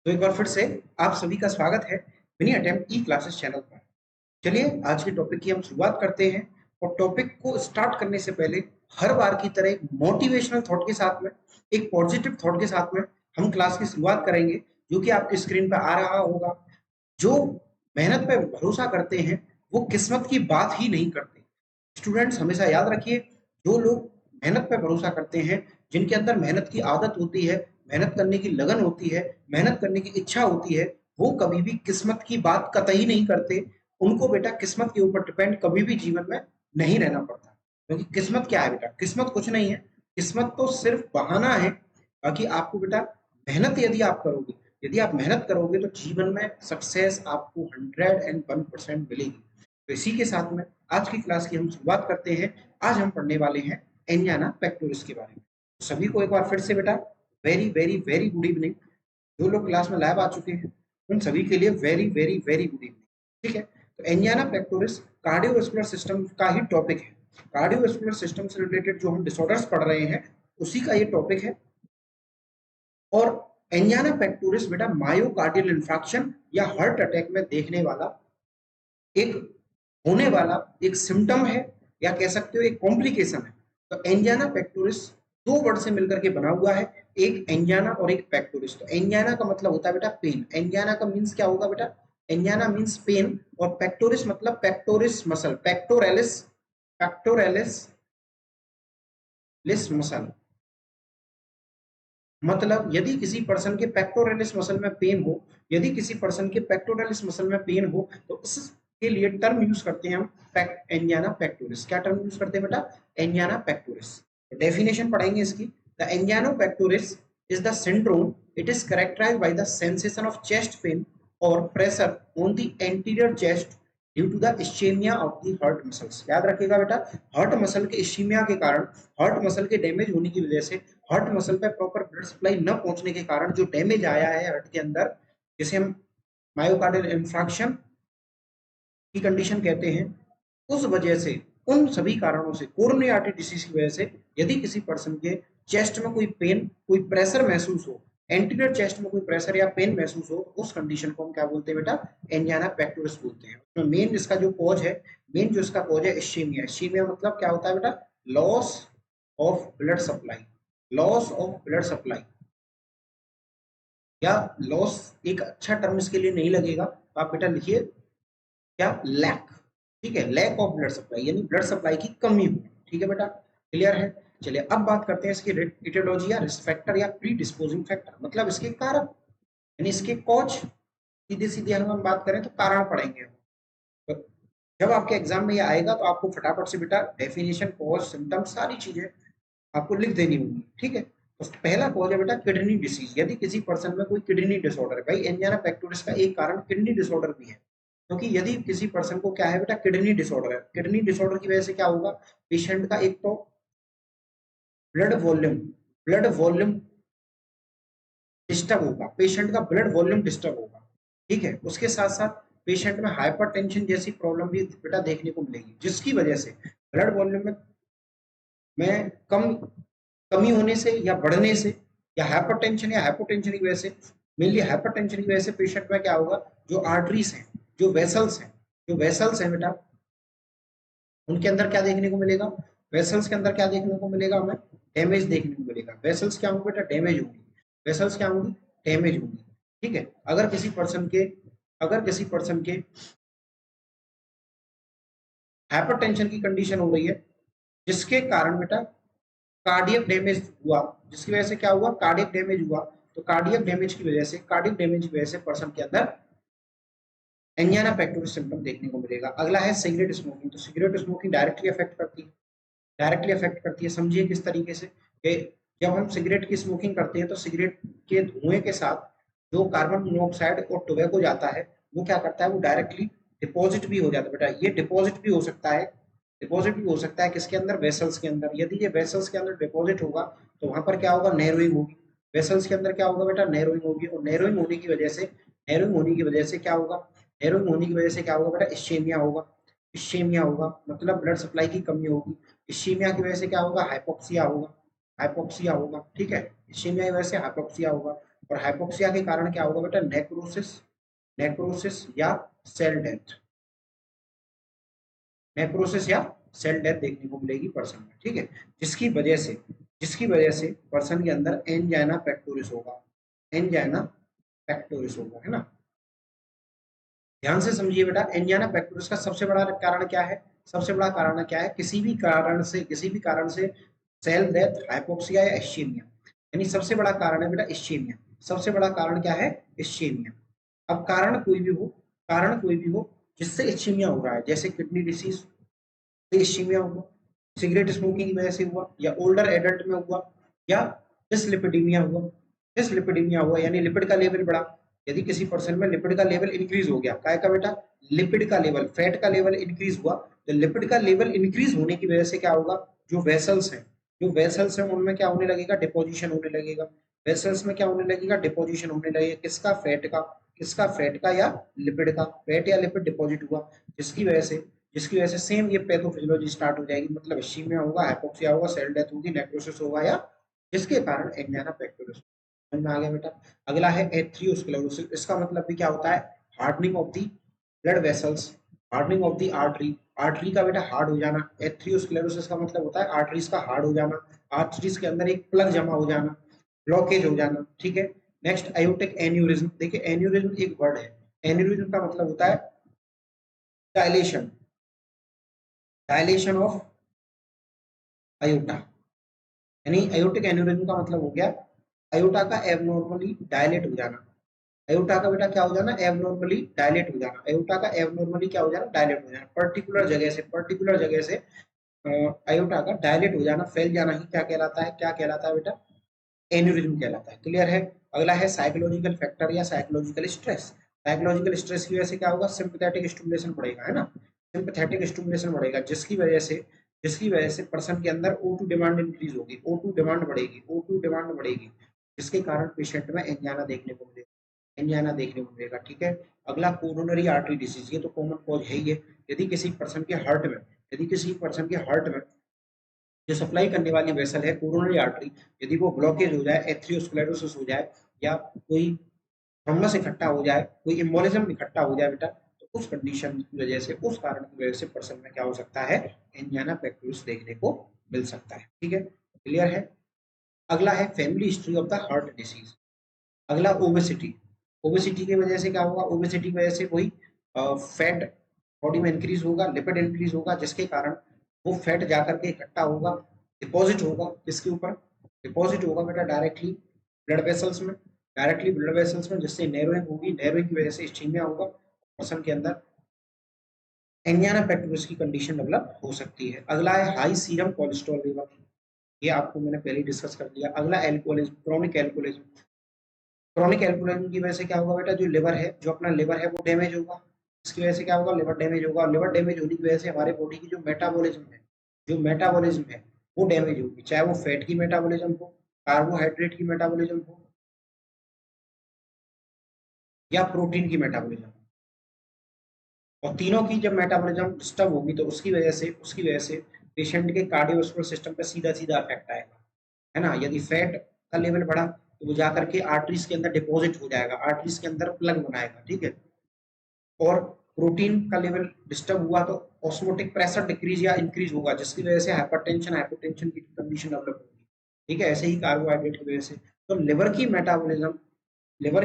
तो एक बार फिर से आप सभी का स्वागत है मिनी अटेम्प्ट ई क्लासेस चैनल पर। चलिए आज के टॉपिक की हम शुरुआत करते हैं और टॉपिक को स्टार्ट करने से पहले हर बार की तरह एक मोटिवेशनल थॉट के साथ में, एक पॉजिटिव थॉट के साथ में हम क्लास की शुरुआत करेंगे, जो कि आपकी स्क्रीन पर आ रहा होगा। जो मेहनत पे भरोसा करते हैं वो किस्मत की बात ही नहीं करते। स्टूडेंट्स हमेशा याद रखिए, जो लोग मेहनत पे भरोसा करते हैं, जिनके अंदर मेहनत की आदत होती है, मेहनत करने की लगन होती है, मेहनत करने की इच्छा होती है, वो कभी भी किस्मत की बात कतई नहीं करते। उनको बेटा किस्मत के ऊपर डिपेंड कभी भी जीवन में नहीं रहना पड़ता, क्योंकि किस्मत क्या है बेटा? किस्मत कुछ नहीं है, किस्मत तो सिर्फ बहाना है। बाकी आपको बेटा मेहनत यदि आप करोगे, यदि आप मेहनत करोगे तो जीवन में सक्सेस आपको 101% मिलेगी। तो इसी के साथ में आज की क्लास की हम शुरुआत करते हैं। आज हम पढ़ने वाले हैं एंजाना पेक्टोरिस के बारे में। सभी को एक बार फिर से बेटा very very very good evening. जो लोग क्लास में लाइव आ चुके हैं उन सभी के लिए very very very good evening. ठीक है, तो एंजाना पेक्टोरिस कार्डियोवास्कुलर सिस्टम का ही टॉपिक है। कार्डियोवास्कुलर सिस्टम से रिलेटेड जो हम डिसऑर्डर्स पढ़ रहे हैं उसी का ये टॉपिक है। और एंजाना पेक्टोरिस बेटा मायोकार्डियल इंफ्राक्शन या हार्ट अटैक में देखने वाला एक होने वाला एक सिम्टम है, या कह सकते हो एक कॉम्प्लिकेशन है। तो एंजाना पेक्टोरिस दो वर्ड से मिलकर के बना हुआ है, एक एंजाना और एक पेक्टोरिस। तो एंजाना का मतलब होता है बेटा पेन। एंजाना का मीन्स क्या होगा बेटा? एंजाना मीन्स पेन, और पेक्टोरिस मतलब पेक्टोरिस मसल, पेक्टोरेलिस, पेक्टोरेलिस लिस मसल। मतलब यदि किसी पर्सन के पेक्टोरेलिस मसल में पेन हो, यदि किसी पर्सन के पेक्टोरेलिस मसल में पेन हो तो उसके लिए टर्म यूज करते हैं हम एंजाना पेक्टोरिस। क्या टर्म यूज करते हैं बेटा? Angina pectoris. डेफिनेशन पढ़ेंगे इसकी। The angina pectoris is the syndrome, it is characterised by the sensation of chest pain और pressure on the anterior chest due to the ischaemia of the heart muscles. याद रखिएगा बेटा, heart muscle के इश्चेमिया के कारण, heart muscle के damage होने की वजह से, हार्ट मसल पे प्रॉपर ब्लड सप्लाई न पहुंचने के कारण जो डैमेज आया है हार्ट के अंदर, जिसे हम मायोकार्डियल इंफ्राक्शन की कंडीशन कहते हैं, उस वजह से, उन सभी कारणों से, कोरोनरी आर्टरी डिसीज की वजह से यदि किसी पर्सन के चेस्ट में कोई पेन, कोई प्रेशर महसूस हो, एंटीरियर चेस्ट में कोई प्रेशर या पेन महसूस हो, उस कंडीशन को हम क्या बोलते हैं बेटा? एंजाना पेक्टोरिस बोलते हैं। उसमें मेन इसका जो कॉज है, मेन जो इसका कॉज है इश्चेमिया। इश्चेमिया मतलब क्या होता है बेटा? Loss of blood supply, loss of blood supply, या लॉस एक अच्छा टर्म इसके लिए नहीं लगेगा तो आप बेटा लिखिए क्या? लैक। ठीक है, लैक ऑफ ब्लड सप्लाई यानी ब्लड सप्लाई की कमी हो। ठीक है बेटा, क्लियर है? चलिए अब बात करते हैं इसकी इटियोलॉजी या रिस्क फैक्टर या प्री डिस्पोजिंग फैक्टर, मतलब इसके कारण यानी इसके कॉज। सीधे सीधे हम बात करें तो कारण पढ़ेंगे। तो जब आपके एग्जाम में ये आएगा तो आपको फटाफट से बेटा डेफिनेशन, कॉज, सिम्टम सारी चीजें आपको लिख देनी होगी। ठीक है, तो पहला कॉज है बेटा किडनी डिसीज। यदि किसी पर्सन में कोई किडनी डिसऑर्डर है, भाई एंजाना पेक्टोरिस का एक कारण किडनी डिसऑर्डर भी है, क्योंकि यदि किसी पर्सन को क्या है बेटा? किडनी डिसऑर्डर है। किडनी डिसऑर्डर की वजह से क्या होगा? पेशेंट का एक तो blood volume, blood volume disturb होगा, पेशेंट का ब्लड वॉल्यूम डिस्टर्ब होगा। ठीक है, उसके साथ साथ पेशेंट में हाइपरटेंशन जैसी प्रॉब्लम भी बेटा देखने को मिलेगी, जिसकी वजह से ब्लड वॉल्यूम में कमी होने से या बढ़ने से, या हाइपरटेंशन या हाइपोटेंशन की वजह से, मेनली हाइपरटेंशन की वजह से पेशेंट में क्या होगा? जो आर्टरीज हैं, जो वेसल्स हैं, जो वेसल्स हैं बेटा, उनके अंदर क्या देखने को मिलेगा? वेसल्स के अंदर क्या देखने को मिलेगा हमें? डैमेज देखने को मिलेगा। वेसल्स क्या होंगे बेटा? डैमेज होंगी। वेसल्स क्या होंगी? डैमेज होंगी। ठीक है, अगर किसी पर्सन के हाइपरटेंशन की कंडीशन हो रही है, जिसके कारण बेटा कार्डियक डैमेज हुआ, जिसकी वजह से क्या हुआ? कार्डियक डैमेज हुआ। तो कार्डियक डैमेज की वजह से, कार्डियक डैमेज की वजह से पर्सन के अंदर एंजाना पेक्टोरिस सिम्टम देखने को मिलेगा। अगला है सिगरेट स्मोकिंग। तो सिगरेट स्मोकिंग डायरेक्टली अफेक्ट करती है, डायरेक्टली अफेक्ट करती है। समझिए किस तरीके से कि जब हम सिगरेट की स्मोकिंग करते हैं तो सिगरेट के धुएं के साथ जो कार्बन मोनोऑक्साइड और टोबैको जाता है, वो क्या करता है? वो डायरेक्टली डिपॉजिट भी हो जाता है बेटा। ये डिपॉजिट भी हो सकता है, डिपॉजिट भी हो सकता है किसके अंदर? वेसल्स के अंदर। यदि ये वेसल्स के अंदर डिपॉजिट होगा तो वहां पर क्या होगा? नैरोइंग होगी। वेसल्स के अंदर क्या होगा बेटा? नैरोइंग होगी। और नैरोइंग होने की वजह से, नैरोइंग होने की वजह से क्या होगा? नैरोइंग होने की वजह से क्या होगा बेटा? इश्चेमिया होगा। इश्चेमिया होगा मतलब ब्लड सप्लाई की कमी होगी। इश्चेमिया की वजह से क्या होगा? हाइपोक्सिया होगा, हाइपोक्सिया होगा। ठीक है, इश्चेमिया की वजह से हाइपोक्सिया होगा। और हाइपोक्सिया के कारण क्या होगा बेटा, नेक्रोसिस, नेक्रोसिस या सेल डेथ, नेक्रोसिस या सेल डेथ देखने को मिलेगी पर्सन में, ठीक है। जिसकी वजह से पर्सन के अंदर एंजाइना पेक्टोरिस होगा, एंजाइना पेक्टोरिस होगा, है ना। ध्यान से समझिए बेटा, एंजाइना पेक्टोरिस का सबसे बड़ा कारण क्या है, सबसे बड़ा कारण क्या है, किसी भी कारण से सेल डेथ, हाइपोक्सिया या इस्चेमिया, यानी सबसे बड़ा कारण है बेटा इस्चेमिया, सबसे बड़ा कारण क्या है, इस्चेमिया। अब कारण कोई भी हो जिससे इस्चेमिया हो रहा है, जैसे किडनी डिसीज से इस्चेमिया हुआ, सिगरेट स्मोकिंग की वजह से हुआ, या ओल्डर एडल्ट में हुआ, या डिसलिपिडीमिया हुआ, डिसलिपिडीमिया हुआ यानी लिपिड का लेवल बढ़ा, यदि किसी पर्सन में लिपिड का लेवल इंक्रीज हो गया, काय का बेटा, लिपिड का लेवल, फैट का लेवल इंक्रीज हुआ, तो लिपिड का लेवल इंक्रीज होने की वजह से क्या होगा, जो वेसल्स हैं उनमें क्या होने लगेगा, डिपोजिशन होने लगेगा, वेसल्स में क्या होने लगेगा, डिपोजिशन होने लगेगा, किसका, फैट का या लिपिड का, फैट या लिपिड डिपॉजिट हुआ, जिसकी वजह से सेम ये पैथोफिजियोलॉजी स्टार्ट हो जाएगी, मतलब इस्चीमिया होगा, हाइपोक्सिया होगा, सेल डेथ होगी, नेक्रोसिस होगा, या जिसके कारण एंजाइना पेक्टोरिस। समझ में आ गया बेटा। अगला है एथ्रियोस्क्लेरोसिस, इसका मतलब भी क्या होता है, hardening of the blood vessels, hardening of the artery, artery का बेटा हार्ड हो जाना, एथ्रियोस्क्लेरोसिस का मतलब होता है आर्टरीज का हार्ड हो जाना, आर्टरीज के अंदर एक प्लग जमा हो जाना, ब्लॉकेज हो जाना, ठीक है। नेक्स्ट आयोटिक एन्यूरिज्म, देखिए एन्यूरिज्म एक वर्ड है, एन्यूरिज्म का मतलब होता है डायलेशन, डायलेशन ऑफ अयोटा, यानी अयोटिक एन्यूरिज्म का मतलब हो गया अयोटा का एबनॉर्मली डायलेट हो जाना, अयोटा का बेटा क्या हो जाना, एबनॉर्मली डायलेट हो जाना, अयोटा का एबनॉर्मली क्या हो जाना, डायलेट हो जाना, पर्टिकुलर जगह से अयोटा का डायलेट हो जाना, फैल जाना ही क्या कहलाता है बेटा, एन्यूरिज्म कहलाता है। क्लियर है। अगला है साइकोलॉजिकल फैक्टर या साइकोलॉजिकल स्ट्रेस, साइकोलॉजिकल स्ट्रेस की वजह से क्या होगा, सिंपैथेटिक स्टिमुलेशन बढ़ेगा, है ना, सिंपैथेटिक स्टिमुलेशन बढ़ेगा, जिसकी वजह से पर्सन के अंदर O2 डिमांड इंक्रीज होगी, O2 डिमांड बढ़ेगी, O2 डिमांड बढ़ेगी, जिसके कारण पेशेंट में एंजाइना देखने को मिलेगा, ठीक है। अगला कोरोनरी आर्टरी डिसीज, ये तो कॉमन कॉज है ही है, यदि किसी पर्सन के हार्ट में जो सप्लाई करने वाली वेसल है कोरोनरी आर्टरी, यदि वो ब्लॉकेज हो जाए, एथ्रियोस्क्लेरोसिस हो जाए, या कोई थ्रोम्बस इकट्ठा हो जाए, कोई एम्बोलिज्म इकट्ठा हो जाए बेटा, तो उस कंडीशन की वजह से, उस कारण की वजह से पर्सन में क्या हो सकता है, एंजाइना पेक्टोरिस देखने को मिल सकता है, ठीक है। क्लियर है। अगला है family history of the heart disease. अगला ओबेसिटी, ओबेसिटी की वजह से क्या होगा, ओबेसिटी की वजह से कोई फैट बॉडी में इंक्रीज होगा, लिपिड इंक्रीज होगा, जिसके कारण वो फैट जाकर के इकट्ठा होगा, डिपॉजिट होगा, किसके ऊपर, डिपॉजिट होगा बेटा डायरेक्टली ब्लड वेसल्स में, जिससे नैरोइंग होगी, नैरोइंग की वजह से इस्चीमिया होगा, पर्सन के अंदर एंजाइना पेक्टोरिस की कंडीशन डेवलप हो सकती है। अगला है हाई सीरम कोलेस्ट्रॉल लेवल, ये आपको मैंने पहले डिस्कस कर दिया। अगला एल्कोहलिज्म, क्रॉनिक एल्कोहलिज्म की वजह से क्या होगा बेटा, जो अपना लिवर है वो डैमेज होगा, इसकी वजह से क्या होगा, लिवर डैमेज होगा, लिवर डैमेज होने की वजह से हमारे बॉडी की जो मेटाबॉलिज्म है वो डैमेज होगी, चाहे वो फैट की मेटाबॉलिज्म हो, कार्बोहाइड्रेट की मेटाबॉलिज्म हो, या प्रोटीन की मेटाबॉलिज्म, और तीनों की जब मेटाबॉलिज्म डिस्टर्ब होगी तो उसकी वजह से पेशेंट के कार्डियोवास्कुलर सिस्टम पे सीधा सीधा इफेक्ट आएगा, है ना। यदि फैट का लेवल बढ़ा तो वो जाकर के आर्टरीज के अंदर डिपॉजिट हो जाएगा, आर्टरीज के अंदर प्लग बनाएगा, ठीक है। और प्रोटीन का लेवल डिस्टर्ब हुआ तो ऑस्मोटिक प्रेशर डिक्रीज या इंक्रीज होगा, जिसकी वजह से हाइपरटेंशन की कंडीशन डेवलप होगी, ठीक है। ऐसे ही कार्बोहाइड्रेट की वजह से, तो लिवर की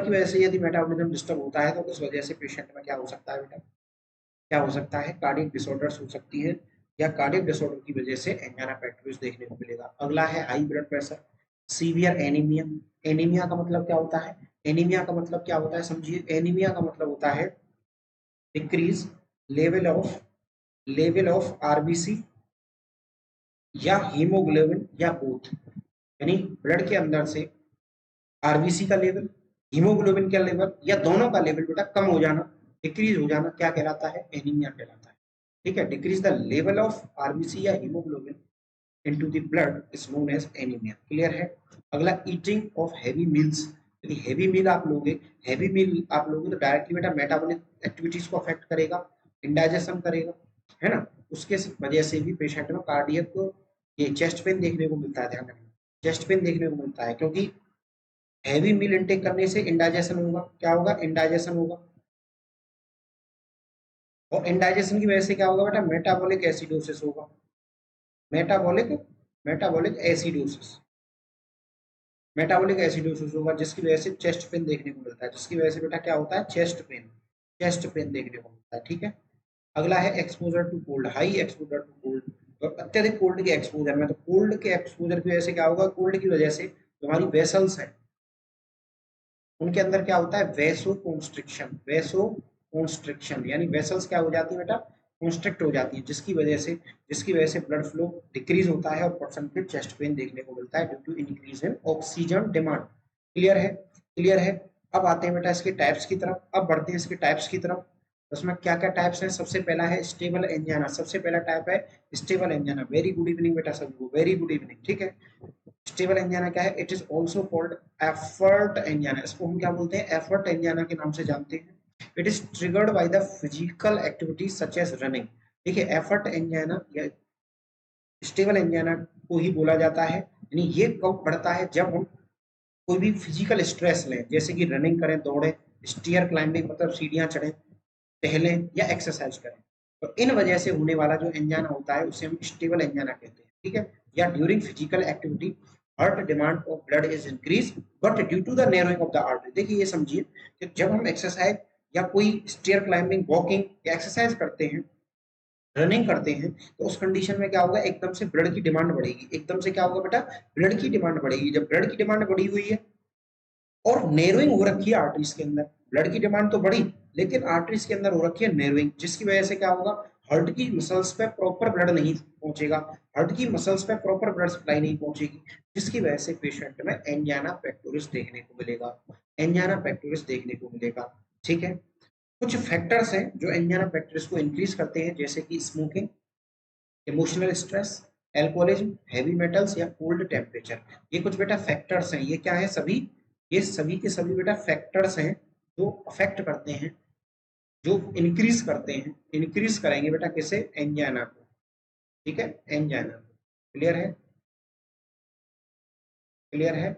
वजह से यदि मेटाबॉलिज्म डिस्टर्ब होता है तो उस वजह से पेशेंट में क्या हो सकता है बेटा, क्या हो सकता है, कार्डियक डिसऑर्डर्स हो सकती है, या कार्डियक डिसऑर्डर की वजह से एंजाइना पेक्टोरिस देखने को मिलेगा। अगला है high blood pressure, severe anaemia, anaemia का मतलब क्या होता है, समझिए, एनीमिया का मतलब होता है डिक्रीज लेवल ऑफ आरबीसी या हीमोग्लोबिन या बोथ, यानी ब्लड के अंदर से आरबीसी का लेवल, हीमोग्लोबिन का लेवल, या दोनों का लेवल बेटा कम हो जाना, डिक्रीज हो जाना, क्या कहलाता है, एनीमिया कहलाता है, ठीक है। Decrease the level of RBC या haemoglobin into the blood is known as anaemia. Clear है। अगला ईटिंग ऑफ हैवी मील्स, यदि हैवी मील आप लोगे तो डायरेक्टली बेटा मेटाबॉलिक एक्टिविटीज को अफेक्ट करेगा, इंडाइजेशन करेगा, है ना। उसके वजह से भी पेशेंट में कार्डियक ये चेस्ट पेन देखने को मिलता है, ध्यान रखना, चेस्ट पेन देखने को मिलता है, क्योंकि हैवी मील इंटेक करने से इंडाइजेशन होगा, क्या होगा, इंडाइजेशन होगा। और इंडाइजेशन की वजह से क्या होगा बेटा, मेटाबॉलिक एसिडोसिस होगा, metabolic metabolic acidosis, metabolic acidosis होगा, जिसकी वजह से चेस्ट पेन देखने को मिलता है, जिसकी वजह से बेटा क्या होता है, चेस्ट पेन, चेस्ट पेन देखने को मिलता है। ठीक है, अगला है exposure to cold, high exposure to cold, तो अत्यधिक कोल्ड के एक्सपोजर में, तो कोल्ड के एक्सपोजर की वजह से क्या होगा, कोल्ड की वजह से जो हमारी वेसल्स है उनके अंदर क्या होता है, वेसो कॉन्स्ट्रिक्शन, वेसो कॉन्स्ट्रिक्शन, यानी वेसल्स क्या हो जाती है बेटा, कॉन्स्ट्रिक्ट हो जाती है, जिसकी वजह से ब्लड फ्लो डिक्रीज होता है और पर्सन के चेस्ट पेन देखने को मिलता है due to increase in oxygen demand. Clear है, क्लियर है। अब आते हैं बेटा इसके टाइप्स की तरफ, अब बढ़ते हैं इसके टाइप्स की तरफ। उसमें क्या क्या टाइप्स हैं, सबसे पहला है स्टेबल एंजाइना, सबसे पहला टाइप है stable angina. Very good evening बेटा सभी को, वेरी गुड इवनिंग। ठीक है, स्टेबल एंजाइना क्या है, it is also called effort angina, इसको हम क्या बोलते हैं, एफर्ट एंजाइना के नाम से जानते हैं। It is triggered by the physical activity such as running. देखिए एफर्ट एंजाइना या स्टेबल एंजाइना को ही बोला जाता है, यानी ये कब बढ़ता है, जब हम कोई भी फिजिकल स्ट्रेस लें, जैसे कि रनिंग करें, दौड़े, स्टीयर क्लाइंबिंग मतलब सीढ़ियां चढ़े, टहलें या एक्सरसाइज करें, तो इन वजह से होने वाला जो एंजाइना होता है उसे हम स्टेबल एंजाइना कहते हैं। ठीक है, या during physical activity heart demand of blood is increase but due to the narrowing of the artery. देखिए ये समझिए कि जब हम एक्सरसाइज या कोई स्टीयर क्लाइंबिंग, वॉकिंग या एक्सरसाइज करते हैं, रनिंग करते हैं, तो उस कंडीशन में क्या होगा, एकदम से ब्लड की डिमांड बढ़ेगी, एकदम से क्या होगा बेटा, ब्लड की डिमांड बढ़ेगी। जब ब्लड की डिमांड बढ़ी हुई है और नैरोइंग हो रखी है आर्टरीज के अंदर, ब्लड की डिमांड तो बढ़ी लेकिन आर्टरीज के अंदर हो रखी है नैरोइंग, जिसकी वजह से क्या होगा, हार्ट की मसल्स पे प्रॉपर ब्लड नहीं पहुंचेगा, हार्ट की मसल्स पे प्रॉपर ब्लड सप्लाई नहीं पहुंचेगी, जिसकी वजह से पेशेंट में एंजाइना पेक्टोरिस देखने को मिलेगा, एंजाइना पेक्टोरिस देखने को मिलेगा। ठीक है, कुछ फैक्टर्स हैं जो एंजाइना पेक्टोरिस को इंक्रीज करते हैं, जैसे कि smoking, emotional stress, alcoholism, heavy metals या कोल्ड टेम्परेचर। ये कुछ बेटा फैक्टर्स हैं, ये क्या है सभी, ये सभी के सभी बेटा फैक्टर्स हैं जो अफेक्ट करते हैं, जो इंक्रीज करते हैं, इंक्रीज करेंगे बेटा किसे, एंजाइना को। ठीक है, एंजाइना को। क्लियर है, क्लियर है,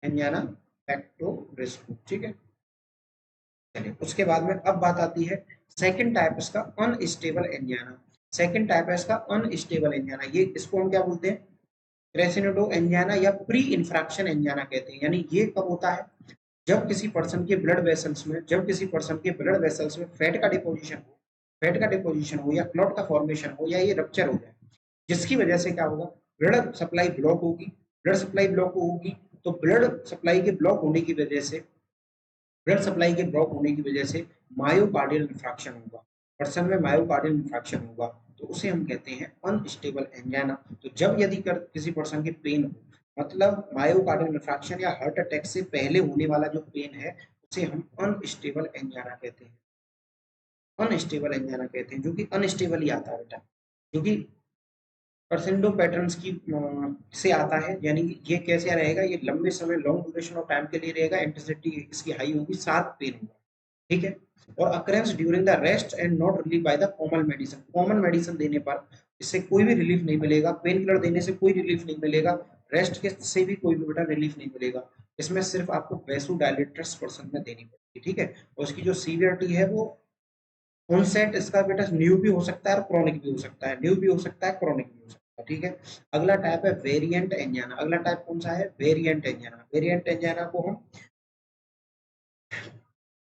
एंजाइना पेक्टोरिस को। ठीक है, चलिए उसके बाद में अब बात आती है सेकंड टाइप इसका, अनस्टेबल एंजाइना। सेकंड टाइप है इसका अनस्टेबल एंजाइना, ये इसको हम क्या बोलते हैं, क्रेसिनोडो एंजाइना या प्री इन्फ्रैक्शन एंजाइना कहते हैं। यानी ये कब होता है, जब किसी पर्सन के ब्लड वेसल्स में, जब किसी पर्सन के ब्लड वेसल्स में फैट का डिपोजिशन हो, फैट का डिपोजिशन हो या क्लॉट का फॉर्मेशन हो या ये रप्चर हो जाए, जिसकी वजह से क्या होगा, ब्लड सप्लाई ब्लॉक होगी, ब्लड सप्लाई ब्लॉक होगी, तो ब्लड सप्लाई के ब्लॉक होने की वजह से, ब्लड सप्लाई के ब्लॉक होने की वजह से मायोकार्डियल इंफ्रैक्शन होगा, पर्सन में मायोकार्डियल इंफ्रैक्शन होगा, तो उसे हम कहते हैं अनस्टेबल एंजाइना। तो जब यदि किसी पर्सन के पेन हो, मतलब मायोकार्डियल इंफ्रैक्शन या हार्ट अटैक से पहले होने वाला जो पेन है, उसे हम अनस्टेबल एंजाइना कहते हैं, अनस्टेबल एंजाइना कहते हैं, जो कि अनस्टेबल ही आता है बेटा, जो कि परसेंडो पैटर्न्स की से आता है, यानी ये कैसे रहेगा, ये लंबे समय, लॉन्ग ड्यूरेशन ऑफ टाइम के लिए रहेगा, इंटेंसिटी इसकी हाई होगी, साथ पेन होगा। ठीक है, और occurrence during the rest and not relieve by the common medicine, common medicine देने पर इससे कोई भी रिलीफ नहीं मिलेगा, पेन किलर देने से कोई रिलीफ नहीं मिलेगा, रेस्ट के से भी कोई भी बेटा रिलीफ नहीं मिलेगा, इसमें सिर्फ आपको वैसोडायलेटर्स पर्सन में देनी पड़ेगी। ठीक है, और उसकी जो सीवियरिटी है वो ऑनसेट इसका बेटा न्यू भी हो सकता है और क्रॉनिक भी हो सकता है, न्यू भी हो सकता है, क्रॉनिक भी हो सकता है। ठीक है, अगला टाइप है वेरिएंट एंजाइना। अगला टाइप कौन सा है, वेरिएंट एंजाइना। वेरिएंट एंजाइना को हम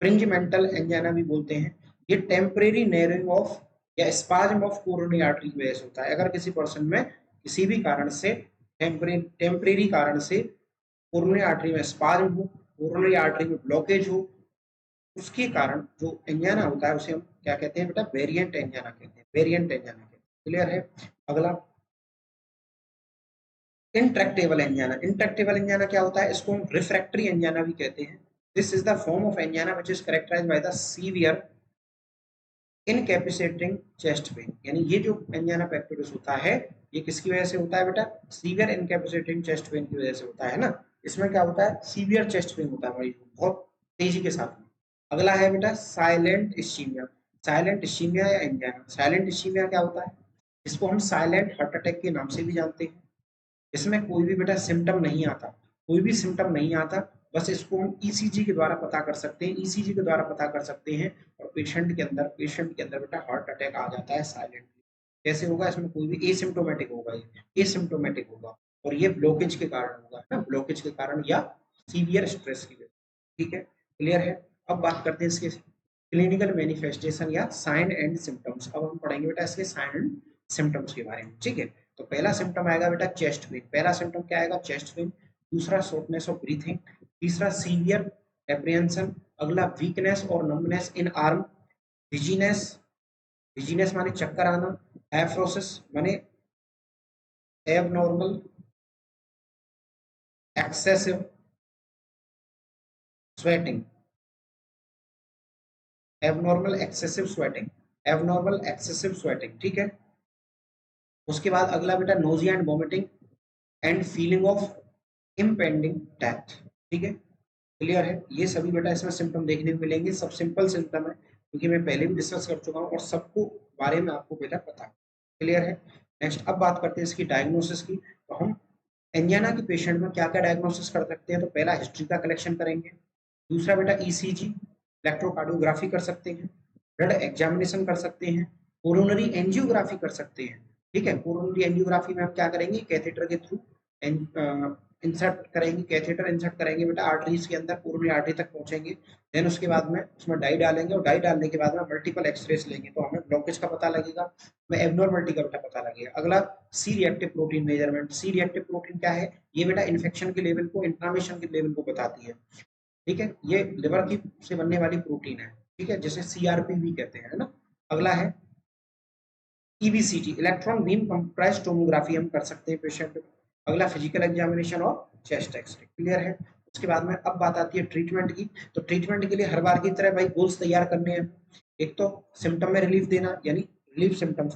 फ्रिंजमेंटल एंजाइना भी बोलते हैं। ये टेम्परेरी नैरोइंग ऑफ या स्पाज्म ऑफ कोरोनरी आर्टरी की वजह से होता है। अगर किसी पर्सन में किसी भी कारण से, टेम्परेरी कारण से कोरोनरी आर्टरी में स्पाज्म हो, कोरोनरी आर्टरी में ब्लॉकेज हो, उसके कारण जो एंजाइना होता है उसे हम क्या कहते हैं बेटा, वेरिएंट एंजाइना कहते हैं, वेरिएंट एंजाइना कहते हैं। क्लियर है, अगला इंट्रैक्टेबल एंजाइना। इंट्रैक्टेबल एंजाइना क्या होता है, इसको हम रिफ्रैक्टरी एंजाइना भी कहते हैं। This is the form of angina which is characterised by the severe incapacitating chest pain. यानी ये जो एंजाइना पेक्टोरिस होता है, ये किसकी वजह से होता है बेटा, सीवियर इनकैपेसिटेटिंग चेस्ट पेन की वजह से होता है ना। इसमें क्या होता है, सीवियर चेस्ट पेन होता है मरीज को बहुत तेजी के साथ में। अगला है बेटा साइलेंट इस्चीमिया। साइलेंट इस्चीमिया या एंजाइना, साइलेंट इस्चीमिया क्या होता है, इसको हम साइलेंट हार्ट अटैक के नाम से भी जानते हैं। इसमें कोई भी बेटा सिम्टम नहीं आता, कोई भी सिम्टम नहीं आता, बस इसको हम ईसीजी के द्वारा पता कर सकते हैं, ईसीजी के द्वारा पता कर सकते हैं। और पेशेंट के अंदर बेटा हार्ट अटैक आ जाता है साइलेंटली। कैसे होगा? इसमें कोई भी एसिम्प्टोमेटिक होगा, ये एसिम्प्टोमेटिक होगा, और ये ब्लॉकेज के कारण होगा, है ना, ब्लॉकेज के कारण या सीवियर स्ट्रेस की वजह से। ठीक है, क्लियर है। अब बात करते हैं इसके क्लिनिकल मैनिफेस्टेशन या साइन एंड सिम्टम्स। अब हम पढ़ेंगे बेटा इसके साइन एंड सिम्टम्स के बारे में। ठीक है, तो पहला सिम्टम आएगा बेटा चेस्ट पेन। पहला सिम्टम क्या आएगा? Chest pain. दूसरा शॉर्टनेस ऑफ ब्रीथिंग। तीसरा सीवियर एप्रिहेंशन। अगला वीकनेस और नम्बनेस इन आर्म। डिजीनेस, डिजीनेस माने चक्कर आना। एफ्रोसिस माने abnormal excessive sweating, abnormal excessive sweating, abnormal excessive sweating. ठीक है, उसके बाद अगला बेटा nausea and vomiting and feeling of impending death. ठीक है, क्लियर है। ये सभी बेटा इसमें सिम्टम देखने को मिलेंगे। सब सिंपल सिम्टम है क्योंकि मैं पहले भी डिस्कस कर चुका हूँ और सबको बारे में आपको बेटा पता है। क्लियर है। नेक्स्ट अब बात करते हैं इसकी डायग्नोसिस की। तो हम एंजाइना के पेशेंट में क्या क्या डायग्नोसिस कर सकते हैं? तो पहला हिस्ट्री का कलेक्शन करेंगे। दूसरा बेटा ईसीजी, इलेक्ट्रोकार्डियोग्राफी कर सकते हैं। ब्लड एग्जामिनेशन कर सकते हैं। कोरोनरी एंजियोग्राफी कर सकते हैं। ठीक है, कोरोनरी एंजियोग्राफी में हम क्या करेंगे? कैथेटर के थ्रू इंसर्ट करेंगे, कैथेटर इंसर्ट करेंगे बेटा आर्टरीज के अंदर, कोरोनरी आर्टरी तक पहुंचेंगे। देन उसके बाद में उसमें डाई डालेंगे और डाई डालने के बाद में मल्टीपल एक्सरेस लेंगे तो हमें ब्लॉकेज का पता लगेगा, हमें एब्नॉर्मलिटी का बेटा पता लगेगा। अगला C reactive protein measurement. C reactive protein क्या है? ये बेटा इन्फेक्शन के लेवल को, इन्फ्लामेशन के लेवल को बताती है। ठीक है, ये लिवर की से बनने वाली प्रोटीन है। ठीक है, जिसे सीआरपी भी कहते हैं, है ना। अगला है ईबीसीटी, इलेक्ट्रॉन बीम कंप्रेस्ड टोमोग्राफी हम कर सकते हैं पेशेंट। अगला फिजिकल एग्जामिनेशन और चेस्ट एक्सरे। क्लियर है। उसके बाद में अब बात आती है ट्रीटमेंट की। तो ट्रीटमेंट के लिए हर बार की तरह भाई गोल्स तैयार करने हैं। एक तो सिम्टम में रिलीफ देना, यानी रिलीफ सिम्टम्स,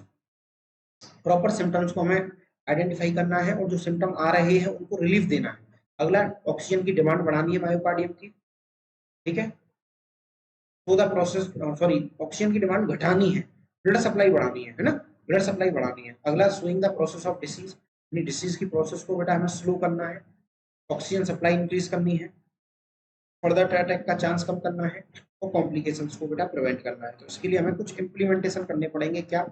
प्रॉपर सिम्टम्स को हमें आइडेंटिफाई करना है और जो सिम्टम आ रहे हैं उनको रिलीफ देना है। अगला ऑक्सीजन की डिमांड बढ़ानी है मायोकार्डियम की। ठीक है, तो द प्रोसेस, सॉरी, ऑक्सीजन की डिमांड घटानी है, ब्लड सप्लाई बढ़ानी है ना, ब्लड सप्लाई बढ़ानी है। अगला slowing the process of disease, यानी डिसीज की प्रोसेस को बेटा हमें स्लो करना है। ऑक्सीजन सप्लाई इंक्रीज करनी है, फर्दर अटैक का चांस कम करना है और कॉम्प्लिकेशंस को बेटा प्रिवेंट करना है। तो इसके लिए हमें कुछ इंप्लीमेंटेशन करने पड़ेंगे। क्या?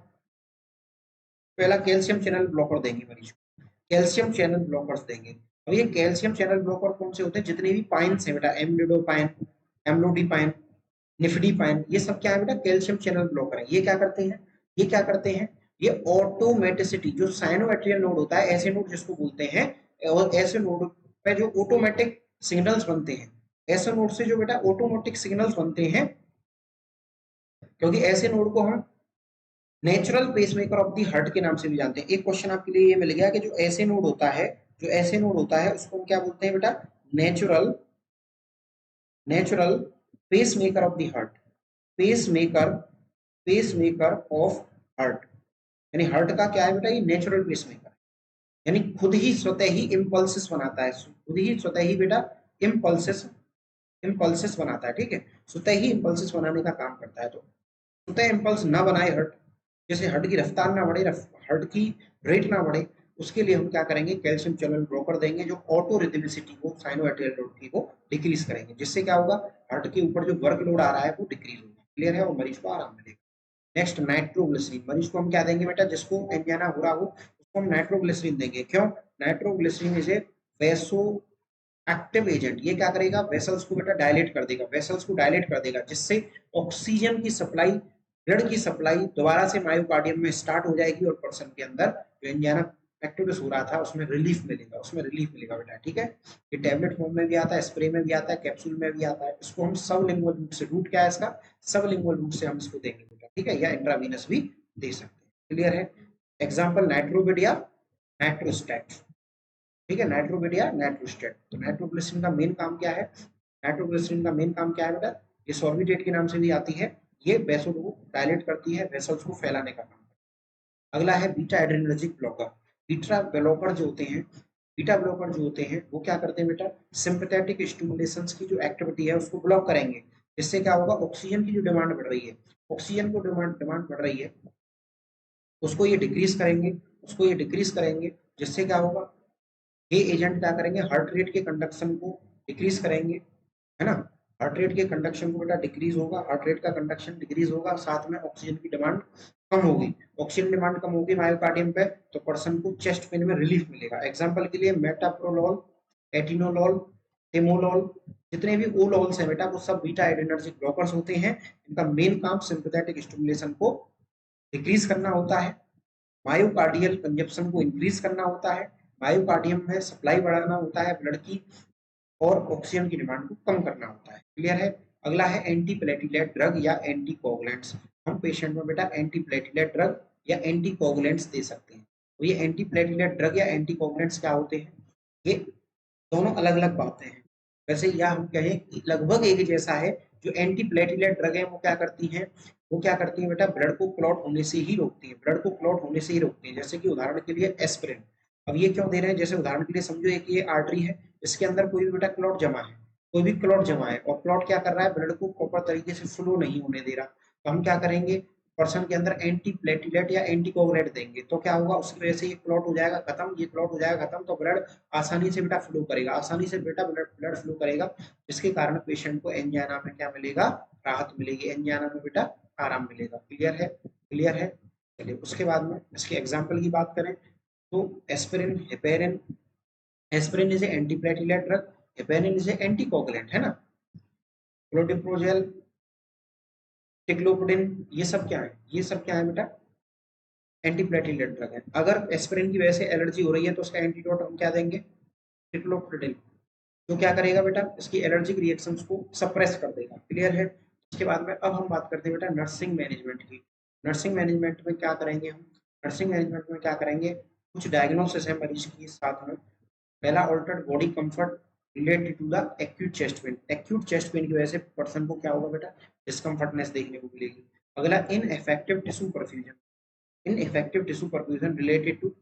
पहला कैल्शियम चैनल ब्लॉकर देंगे मरीज को, कैल्शियम चैनल ब्लॉकर्स देंगे। अब ये कैल्शियम चैनल ब्लॉकर कौन से होते हैं? जितने भी पाइन्स हैं बेटा, एमलोडोपाइन, एमलोडिपाइन, निफ्डिपाइन, ये सब क्या है बेटा? कैल्शियम चैनल ब्लॉकर है। ये क्या करते हैं? ये क्या करते हैं? ये ऑटोमेटिसिटी, जो साइनोएट्रियल नोड होता है, ऐसे नोड जिसको बोलते हैं, और ऐसे नोड पे जो ऑटोमेटिक सिग्नल्स बनते हैं, ऐसे नोड से जो बेटा ऑटोमेटिक सिग्नल्स बनते हैं, क्योंकि ऐसे नोड को हम natural pacemaker of the heart के नाम से भी जानते हैं। एक क्वेश्चन आपके लिए ये मिल गया कि जो ऐसे नोड होता है, जो ऐसे नोड होता है उसको हम क्या बोलते हैं बेटा? Natural, natural pacemaker of the heart, pacemaker, pacemaker of heart, यानी हार्ट का क्या है बेटा? ये नेचुरल पेसमेकर, यानी खुद ही स्वतः ही इम्पल्सेस बनाता है, खुद ही स्वतः ही बेटा इम्पल्सेस, इम्पल्सेस बनाता है। ठीक है, स्वतः ही इम्पल्सेस बनाने का काम करता है। तो स्वतः इम्पल्स ना बनाए हर्ट, जैसे हर्ट की रफ्तार ना बढ़े, हर्ट की रेट ना बढ़े, उसके लिए हम क्या करेंगे? कैल्शियम चैनल ब्लॉकर देंगे जो ऑटो रिदमिसिटी को, साइनोएट्रियल लोड की को डिक्रीज करेंगे, जिससे क्या होगा? हार्ट के ऊपर जो वर्कलोड आ रहा है वो डिक्रीज होगा। क्लियर है, और मरीज को आराम मिलेगा। नेक्स्ट नाइट्रोग्लिसरीन, मरीज को हम क्या देंगे बेटा? जिसको एंजाइना हो रहा हो उसको हम नाइट्रोग्लिसरीन देंगे। क्यों? Nitroglycerin is a vasoactive agent. ये क्या करेगा? वेसल्स को बेटा डायलेट कर देगा, वेसल्स को डायलेट कर देगा, जिससे ऑक्सीजन की सप्लाई, ब्लड की सप्लाई दोबारा से मायोकार्डियम में स्टार्ट हो जाएगी और पर्सन के अंदर जो एंजाइना एक्टिविटीज हो रहा था उसमें रिलीफ मिलेगा, उसमें रिलीफ मिलेगा बेटा। ठीक है, ये टैबलेट फॉर्म में भी आता है, स्प्रे में भी आता है, कैप्सूल में भी आता है। इसको हम सब लिंगुअल रूट से, रूट क्या है इसका? सब लिंगुअल रूट से हम इसको देंगे बेटा। ठीक है, या इंट्रावीनस भी दे सकते हैं। क्लियर है। एग्जाम्पल नाइट्रोबिड या नाइट्रोस्टैट। ठीक है, नाइट्रोबिड या नाइट्रोस्टैट। तो नाइट्रोग्लिसरीन का मेन काम क्या है? नाइट्रोग्लिसरीन का मेन काम क्या है बेटा? ये सॉर्बिटेट के नाम से भी आती है। ये वेसल को डायलेट करती है, वेसल्स को फैलाने का काम। अगला है beta adrenergic blocker. Beta blocker जो होते हैं, बीटा ब्लॉकर जो होते हैं वो क्या करते हैं बेटा? सिंपैथेटिक स्टिमुलेशंस की जो एक्टिविटी है उसको ब्लॉक करेंगे, जिससे क्या होगा? ऑक्सीजन की जो डिमांड बढ़ रही है, ऑक्सीजन को डिमांड बढ़ रही है, उसको ये डिक्रीज करेंगे, उसको ये डिक्रीज करेंगे, जिससे क्या होगा? ये एजेंट क्या करेंगे? हार्ट रेट के कंडक्शन को डिक्रीज करेंगे, है ना। हार्ट रेट के कंडक्शन को बेटा डिक्रीज होगा, हार्ट रेट का कंडक्शन डिक्रीज होगा, साथ में ऑक्सीजन की डिमांड कम होगी। ऑक्सीजन डिमांड कम होगी मायोकार्डियम पे, तो पर्सन को चेस्ट पेन में रिलीफ मिलेगा। एग्जांपल के लिए मेटाप्रोलोल, एटिनोलोल, टेमोलोल, जितने भी ओलोल्स हैं बेटा वो सब बीटा एडिनर्जिक ब्लॉकर्स होते हैं। इनका मेन काम सिंपैथेटिक स्टिमुलेशन को डिक्रीज करना होता है, मायोकार्डियल कंजप्शन को इंक्रीज करना होता है, मायोकार्डियम में सप्लाई बढ़ाना होता है ब्लड की, और ऑक्सीजन की डिमांड को कम करना होता है। क्लियर है। अगला है एंटी प्लेटिलेट ड्रग या एंटी कोगुलेंट्स। हम पेशेंट में बेटा एंटी प्लेटिलेट ड्रग या एंटी कोगुलेंट्स दे सकते हैं। तो ये एंटी प्लेटिलेट ड्रग या एंटी कोगुलेंट्स क्या होते हैं, ये दोनों अलग अलग बातें हैं। वैसे यह हम कहें लगभग एक जैसा है। जो एंटी प्लेटिलेट ड्रग है वो क्या करती हैं, वो क्या करती है बेटा ब्लड को क्लॉट होने से ही रोकती है, ब्लड को क्लॉट होने से ही रोकती है। जैसे कि उदाहरण के लिए एस्पिरिन। अब ये क्यों दे रहे हैं, जैसे उदाहरण के लिए समझो एक ये आर्टरी है, इसके अंदर कोई भी बेटा क्लॉट जमा है, कोई भी क्लॉट जमा है और क्लॉट क्या कर रहा है, ब्लड को प्रॉपर तरीके से फ्लो नहीं होने दे रहा। तो हम क्या करेंगे, पर्सन के अंदर एंटी प्लेटिलेट या एंटी कोगुलेट देंगे, तो क्या होगा, उसकी वजह से ये क्लॉट हो जाएगा खत्म, ये क्लॉट हो जाएगा खत्म, तो ब्लड आसानी से बेटा फ्लो करेगा, आसानी से बेटा ब्लड फ्लो करेगा, जिसके कारण पेशेंट को एंजाइना में क्या मिलेगा, राहत मिलेगी, एंजाइना में बेटा आराम मिलेगा। क्लियर है, क्लियर है। चलिए उसके बाद में इसके एग्जाम्पल की बात करें तो aspirin, heparin. Aspirin is antiplatelet drug, heparin is anticoagulant, है ना। क्लोडिप्रोजेल, टिक्लोपिडिन, ये सब क्या है, ये सब क्या है बेटा, एंटीप्लेटिलेट ड्रग है। अगर एस्पिरिन की वजह से एलर्जी हो रही है तो उसका एंटीडोट हम क्या देंगे, टिक्लोपिडिन, जो क्या करेगा बेटा, इसकी एलर्जिक रिएक्शंस को सप्रेस कर देगा। क्लियर है। उसके बाद में अब हम बात करते हैं बेटा नर्सिंग मैनेजमेंट की। नर्सिंग मैनेजमेंट में क्या करेंगे हम, नर्सिंग मैनेजमेंट में क्या करेंगे, कुछ डायग्नोसिस है मरीज की साथ में। पहला altered body comfort related to the acute chest pain. Acute chest pain की वजह से पर्सन को क्या होगा बेटा, डिस्कम्फर्टनेस देखने को मिलेगी। अगला ineffective tissue perfusion, ineffective tissue perfusion related to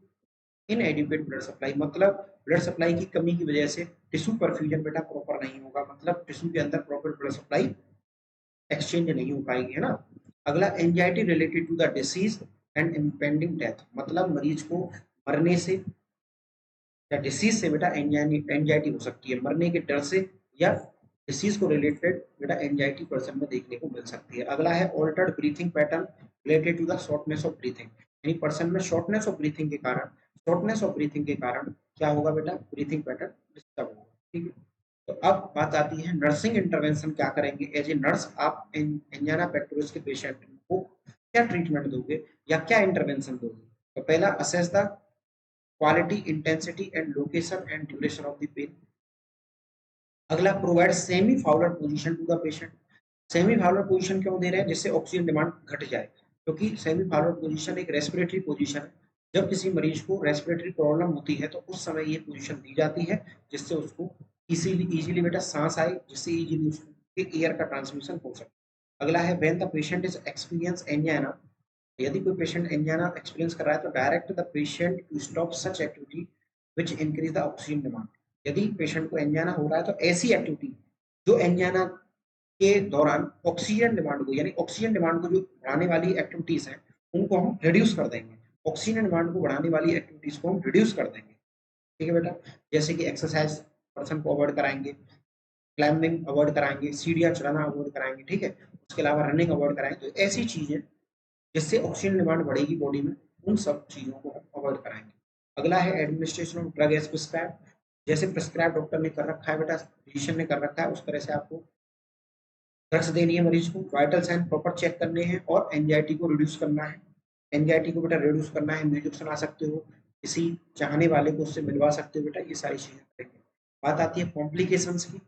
inadequate blood supply, मतलब ब्लड सप्लाई की कमी की वजह से टिश्यू परफ्यूजन बेटा प्रॉपर नहीं होगा, मतलब टिश्यू के अंदर प्रॉपर ब्लड सप्लाई एक्सचेंज नहीं हो पाएगी, है ना। अगला anxiety related to the disease and impending death, मतलब मरीज को मरने से या डिसीज से बेटा एंजाइटी हो सकती है, मरने के डर से या डिसीज को रिलेटेड बेटा एंजाइटी पर्सन में देखने को मिल सकती है। अगला है altered breathing pattern related to the shortness of breathing, यानी पर्सन में शॉर्टनेस ऑफ ब्रीथिंग के कारण, शॉर्टनेस ऑफ ब्रीथिंग के कारण क्या होगा बेटा, ब्रीथिंग पैटर्न डिस्टर्ब होगा। ठीक है। तो अब बात आती है नर्सिंग इंटरवेंशन क्या करेंगे। एज ए नर्स आप एंजाइना पेक्टोरिस के पेशेंट को क्या ट्रीटमेंट दोगे या क्या इंटरवेंशन दोगे। तो पहला assess the quality, intensity and location and duration of the pain. अगला provide semi Fowler position to the patient. Semi Fowler position क्यों दे रहे हैं, जिससे ऑक्सीजन डिमांड घट जाए, क्योंकि सेमी फाउलर पोजीशन एक रेस्पिरेटरी पोजीशन है। जब किसी मरीज को रेस्पिरेटरी प्रॉब्लम होती है तो उस समय ये पोजीशन दी जाती है, जिससे उसको इजीली बेटा सांस आए, जिससे इजीली उसके एयर का ट्रांसमिशन हो सके। अगला है when the patient is experience angina, यदि कोई पेशेंट एंजाइना एक्सपीरियंस कर रहा है तो direct the patient to stop such activity which increase the oxygen demand. यदि पेशेंट को एंजाइना हो रहा है तो ऐसी एक्टिविटी जो एंजाइना के दौरान ऑक्सीजन डिमांड को, यानी ऑक्सीजन डिमांड को जो बढ़ाने वाली एक्टिविटीज हैं उनको हम रिड्यूस कर देंगे, ऑक्सीजन डिमांड को बढ़ाने वाली एक्टिविटीज को हम रिड्यूस कर देंगे। ठीक है बेटा। जैसे कि एक्सरसाइज पर्सन को अवॉइड कराएंगे, क्लाइंबिंग अवॉइड कराएंगे, सीढ़ियां चढ़ाना अवॉइड कराएंगे, ठीक है। उसके अलावा रनिंग अवॉइड कराएंगे। तो ऐसी चीजें जिससे ऑक्सीजन डिमांड बढ़ेगी बॉडी में, उन सब चीजों को हम अवॉइड कराएंगे। अगला है administration of drug as prescribe. जैसे प्रिस्क्राइब डॉक्टर ने कर रखा है बेटा, फिजिशियन ने कर रखा है, उस तरह से आपको ड्रग्स देनी है मरीज को, वाइटल साइन प्रॉपर चेक करने हैं और एंजाइटी को रिड्यूस करना है। एंजाइटी को बेटा रिड्यूस करना है, म्यूजिक सुना सकते हो, किसी चाहने वाले को उससे मिलवा सकते हो बेटा, ये सारी चीजें करेंगे। बात आती है कॉम्प्लिकेशंस की।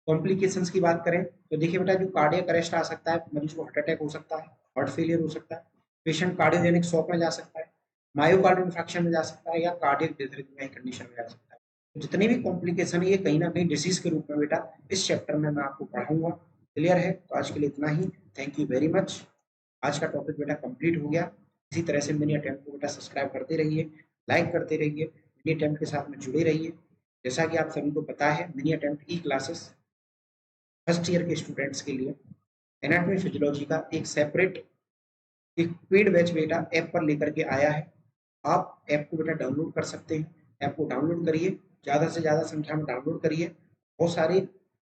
कॉम्प्लिकेशंस की बात करें तो देखिए बेटा, जो कार्डियक अरेस्ट आ सकता है, मरीज को हार्ट अटैक हो सकता है, हार्ट फेलियर हो सकता है, पेशेंट कार्डियोजेनिक शॉक में जा सकता है, मायोकार्डियल इंफेक्शन में जा सकता है या कार्डियक डिसरिथमिया कंडीशन में जा सकता है। तो जितने भी कॉम्प्लिकेशन है ये कहीं ना कहीं डिसीज के रूप में बेटा इस चैप्टर में मैं आपको पढ़ाऊंगा। क्लियर है। तो आज के लिए इतना ही। Thank you very much. आज का टॉपिक बेटा कंप्लीट हो गया। इसी तरह से मिनी अटेम्प्ट को बेटा सब्सक्राइब करते रहिए, लाइक करते रहिए, मिनी अटेम्प्ट के साथ में जुड़े रहिए। जैसा कि आप सभी को पता है, मिनी अटेम्प्ट ई क्लासेस फर्स्ट ईयर के स्टूडेंट्स के लिए एनाटॉमी फिजियोलॉजी का एक सेपरेट एक पेड बैच बेटा ऐप पर लेकर के आया है। आप ऐप को बेटा डाउनलोड कर सकते हैं। ऐप को डाउनलोड करिए, ज़्यादा से ज़्यादा संख्या में डाउनलोड करिए बहुत सारे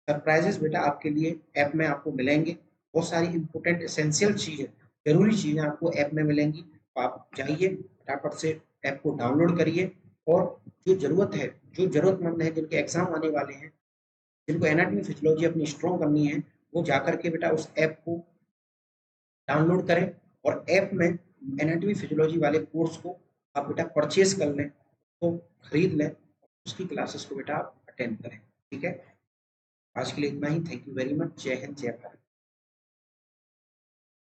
सरप्राइजेस बेटा आपके लिए ऐप में आपको मिलेंगे। बहुत सारी इंपॉर्टेंट एसेंशियल चीज़ें, ज़रूरी चीज़ें आपको ऐप में मिलेंगी। तो आप जाइए फटाफट से ऐप को डाउनलोड करिए और जो ज़रूरत है, जो ज़रूरतमंद है, जिनके एग्ज़ाम आने वाले हैं, जिनको एनाटॉमी फिजियोलॉजी अपनी स्ट्रॉन्ग करनी है, वो जाकर के बेटा उस ऐप को डाउनलोड करें और ऐप में एनाटॉमी फिजियोलॉजी वाले कोर्स को आप बेटा परचेज कर लें, तो खरीद लें, उसकी क्लासेस को बेटा आप अटेंड करें। ठीक है? आज के लिए इतना ही। Thank you very much. जय हिंद, जय भारत।